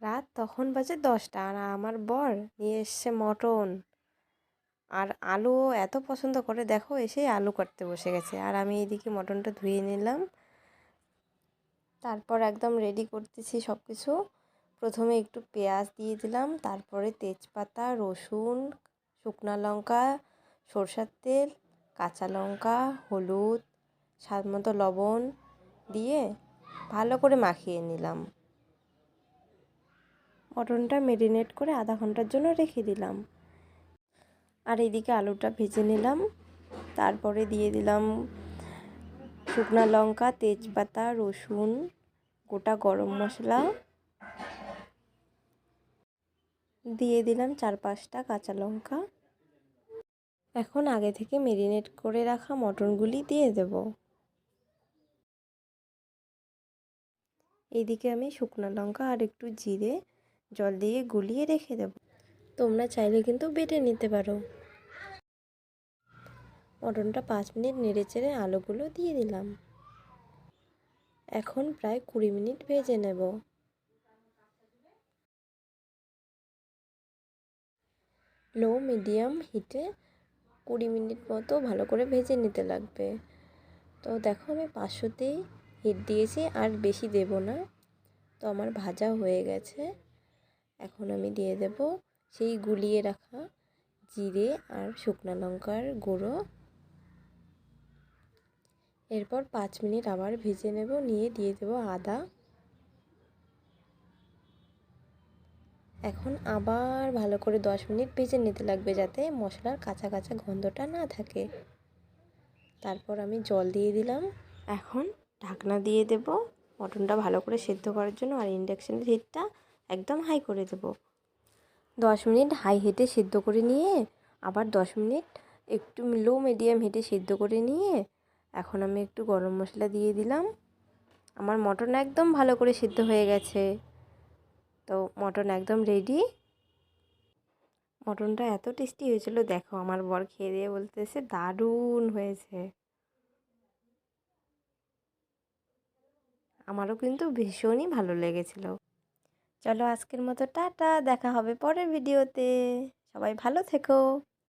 রাত তখন বাজে 10টা আর আমার বর নিয়ে এসছে মটন আর আলু। ও এত পছন্দ করে, দেখো এসেই আলু কাটতে বসে গেছে আর আমি এদিকে মটনটা ধুয়ে নিলাম। তারপর একদম রেডি করতেছি সব কিছু। প্রথমে একটু পেঁয়াজ দিয়ে দিলাম, তারপরে তেজপাতা, রসুন, শুকনো লঙ্কা, সরষের তেল, কাঁচা লঙ্কা, হলুদ, স্বাদ মতো লবণ দিয়ে ভালো করে মাখিয়ে নিলাম। মটনটা মেরিনেট করে আধা ঘন্টার জন্য রেখে দিলাম। আর এদিকে আলুটা ভেজে নিলাম। তারপরে দিয়ে দিলাম শুকনো লঙ্কা, তেজপাতা, রসুন, গোটা গরম মশলা, দিয়ে দিলাম 4-5টা কাঁচা লঙ্কা। এখন আগে থেকে মেরিনেট করে রাখা মটনগুলি দিয়ে দেব। এইদিকে আমি শুকনো লঙ্কা আর একটু জিরে জল দিয়ে গুলিয়ে রেখে দেব। তোমরা চাইলে কিন্তু বেটে নিতে পারো। মটনটা 5 মিনিট নেড়ে চেড়ে আলুগুলো দিয়ে দিলাম। এখন প্রায় 20 মিনিট ভেজে নেব। লো মিডিয়াম হিটে 20 মিনিট মতো ভালো করে ভেজে নিতে লাগবে। তো দেখো আমি 500তেই হিট দিয়েছি, আর বেশি দেব না। তো আমার ভাজা হয়ে গেছে। এখন আমি দিয়ে দেব সেই গুলিয়ে রাখা জিরে আর শুকনো লঙ্কার গুঁড়ো। এরপর 5 মিনিট আবার ভেজে নেব, নিয়ে দিয়ে দেব আদা। এখন আবার ভালো করে 10 মিনিট ভেজে নিতে লাগবে, যাতে মশলার কাঁচা কাঁচা গন্ধটা না থাকে। তারপর আমি জল দিয়ে দিলাম। এখন ঢাকনা দিয়ে দেব মটনটা ভালো করে সেদ্ধ করার জন্য, আর ইন্ডাকশানের হিটটা একদম হাই করে দেব। 10 মিনিট হাই হিটে সেদ্ধ করে নিয়ে আবার 10 মিনিট একটু লো মিডিয়াম হিটে সেদ্ধ করে নিয়ে এখন আমি একটু গরম মশলা দিয়ে দিলাম। আমার মটন একদম ভালো করে সিদ্ধ হয়ে গেছে। তো মটন একদম রেডি। মটনটা এত টেস্টি হয়েছিল, দেখো আমার বর খেয়ে দিয়ে বলতেছে দারুণ হয়েছে। আমারও কিন্তু ভীষণই ভালো লেগেছিল। চলো আজকের মতো টাটা, দেখা হবে পরের ভিডিওতে। সবাই ভালো থেকো।